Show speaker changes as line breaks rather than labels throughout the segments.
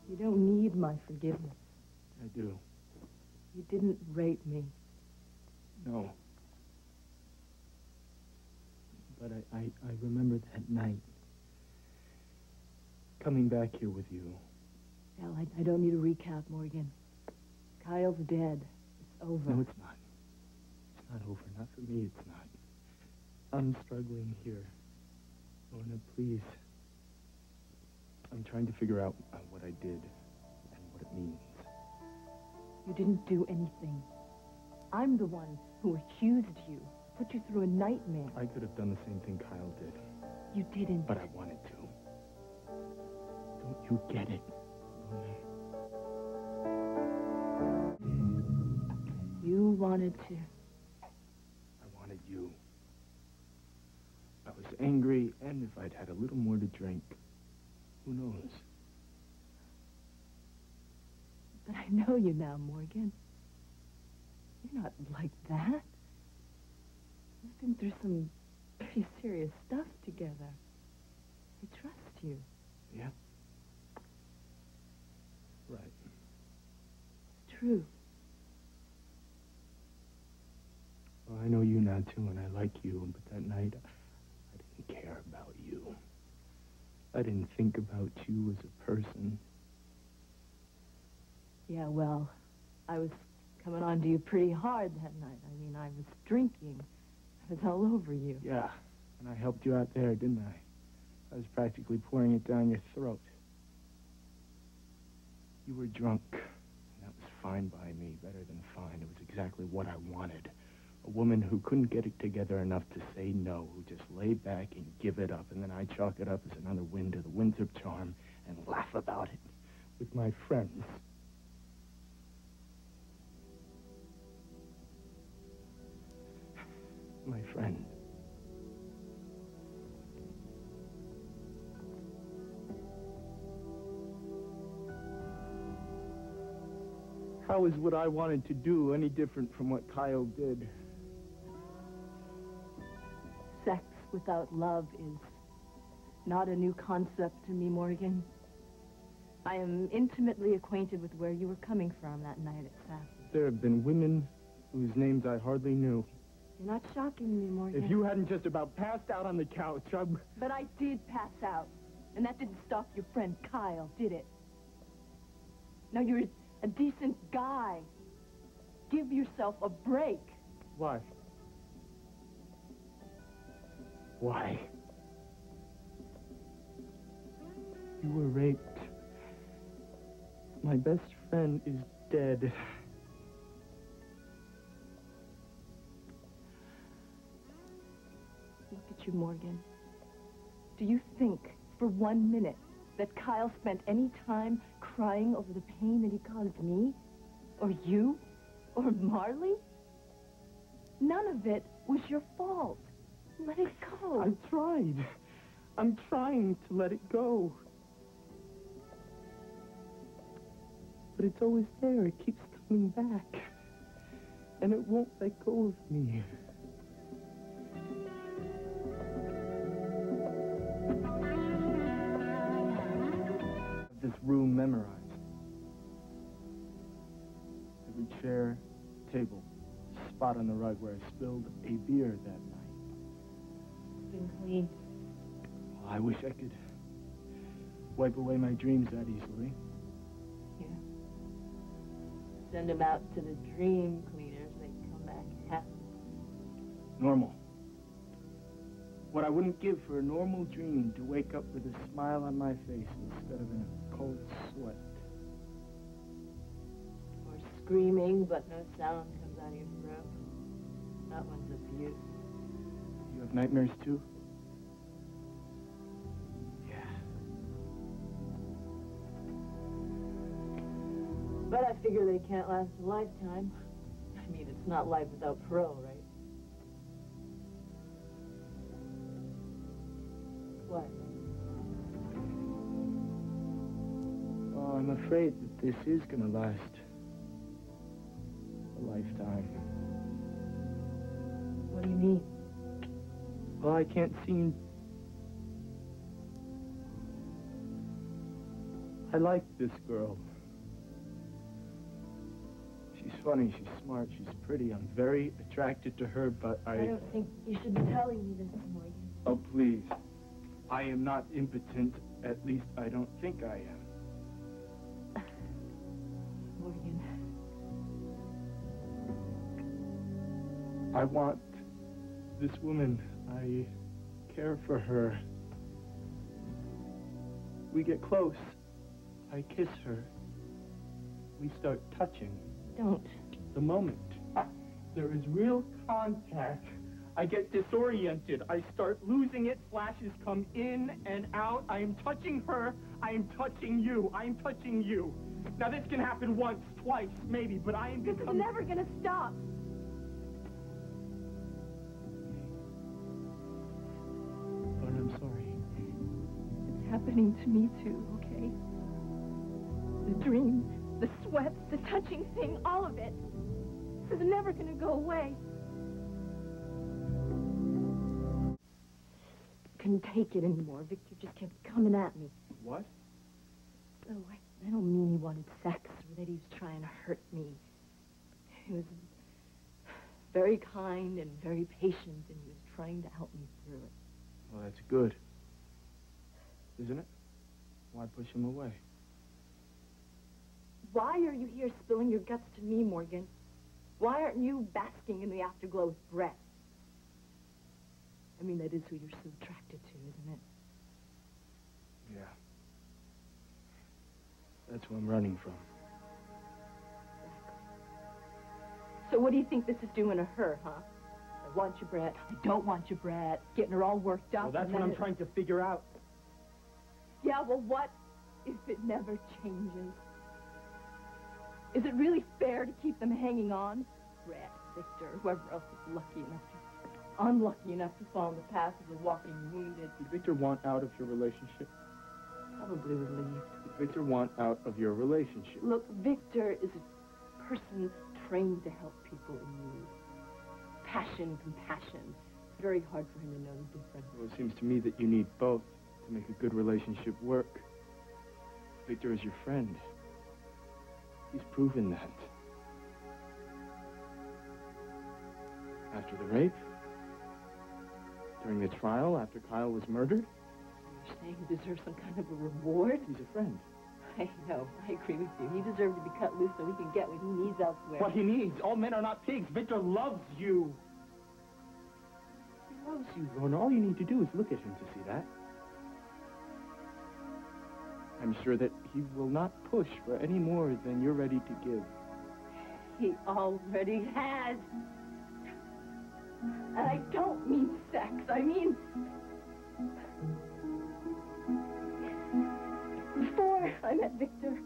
You don't need my forgiveness.
I do.
You didn't rape me.
No. But I remember that night. Coming back here with you.
Well, I don't need a recap, Morgan. Kyle's dead. It's over.
No, it's not. It's not over. Not for me, it's not. I'm struggling here. Lorna, please. I'm trying to figure out what I did and what it means.
You didn't do anything. I'm the one who accused you, put you through a nightmare.
I could have done the same thing Kyle did.
You didn't.
But I wanted to. Don't you get it, Lorna?
You wanted to.
I wanted you. I was angry, and if I'd had a little more to drink, who knows?
But I know you now, Morgan. You're not like that. We've been through some pretty serious stuff together. I trust you.
Yeah? Right.
It's true.
Well, I know you now, too, and I like you, but that night, I didn't care about you. I didn't think about you as a person.
Yeah, well, I was coming on to you pretty hard that night. I mean, I was drinking. I was all over you.
Yeah, and I helped you out there, didn't I? I was practically pouring it down your throat. You were drunk, and that was fine by me, better than fine. It was exactly what I wanted. A woman who couldn't get it together enough to say no, who just lay back and give it up, and then I chalk it up as another wind to the Windsor charm and laugh about it with my friends. My friend. How is what I wanted to do any different from what Kyle did?
Sex without love is not a new concept to me, Morgan. I am intimately acquainted with where you were coming from that night at Sassy.
There have been women whose names I hardly knew.
You're not shocking me, Morgan.
If you hadn't just about passed out on the couch,
But I did pass out. And that didn't stop your friend Kyle, did it? Now, you're a decent guy. Give yourself a break.
Why? Why? You were raped. My best friend is dead.
Look at you, Morgan. Do you think, for 1 minute, that Kyle spent any time crying over the pain that he caused me? Or you? Or Marley? None of it was your fault. Let it go.
I tried. I'm trying to let it go. But it's always there. It keeps coming back. And it won't let go of me. This room memorized. Every chair, table, spot on the rug where I spilled a beer that night.
It's been clean.
Well, I wish I could wipe away my dreams that easily.
Yeah. Send them out to the dream cleaners. They come back happy.
Normal. What I wouldn't give for a normal dream to wake up with a smile on my face instead of in a cold sweat.
Or screaming, but no sound comes out of your throat. That one's abuse.
You have nightmares too? Yeah.
But I figure they can't last a lifetime. I mean, it's not life without parole, right? What?
Oh, I'm afraid that this is gonna last a lifetime.
What do you mean?
Well, I can't seem... I like this girl. She's funny, she's smart, she's pretty. I'm very attracted to her, but
I don't think you should be telling me this, Morgan.
Oh, please. I am not impotent. At least I don't think I am.
Morgan.
I want this woman. I care for her. We get close. I kiss her. We start touching.
Don't.
The moment there is real contact, I get disoriented. I start losing it. Flashes come in and out. I am touching her. I am touching you. I am touching you. Now, this can happen once, twice, maybe, but I am
This is never going to stop.
But I'm sorry.
It's happening to me, too, okay? The dreams, the sweats, the touching thing, all of it. This is never going to go away. Couldn't take it anymore. Victor just kept coming at me.
What?
Oh, I don't mean he wanted sex or that he was trying to hurt me. He was very kind and very patient, and he was trying to help me through it.
Well, that's good. Isn't it? Why push him away?
Why are you here spilling your guts to me, Morgan? Why aren't you basking in the afterglow with Brett? I mean, that is who you're so attracted to, isn't it?
Yeah. That's who I'm running from.
Exactly. So what do you think this is doing to her, huh? I want you, Brett. I don't want you, Brett. Getting her all worked up.
Well, that's what I'm trying to figure out.
Yeah, well, what if it never changes? Is it really fair to keep them hanging on? Brett, Victor, whoever else is unlucky enough to fall in the path of the walking wounded.
Did Victor want out of your relationship?
Probably relieved.
Did Victor want out of your relationship?
Look, Victor is a person trained to help people in need. Passion, compassion. It's very hard for him to know the difference.
Well, it seems to me that you need both to make a good relationship work. Victor is your friend. He's proven that. After the rape, during the trial, after Kyle was murdered.
You're saying he deserves some kind of a reward?
He's a friend.
I know. I agree with you. He deserved to be cut loose so he can get what he needs elsewhere.
What he needs. All men are not pigs. Victor loves you. He loves you, Lorna. All you need to do is look at him to see that. I'm sure that he will not push for any more than you're ready to give.
He already has. And I don't mean sex. I mean... Before I met Victor,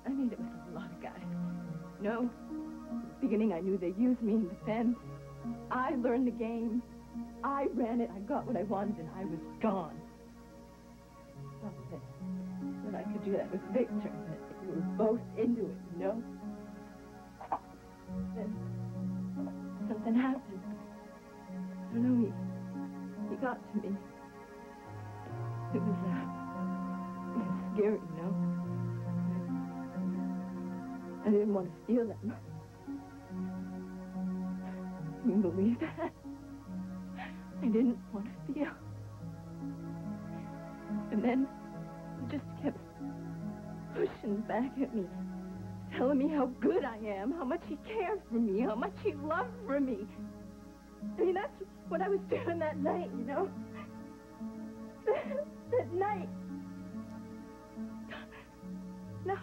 I mean, it was a lot of guys. No, in the beginning I knew they used me, but then I learned the game. I ran it, I got what I wanted, and I was gone. Oh, that I could do that with Victor, that we were both into it, you know? Then something happened. I don't know, he got to me. It was scary, you know? I didn't want to feel that. Can you believe that? I didn't want to feel. And then he just kept pushing back at me, telling me how good I am, how much he cared for me, how much he loved for me. I mean, that's what I was doing that night, you know? That night. No.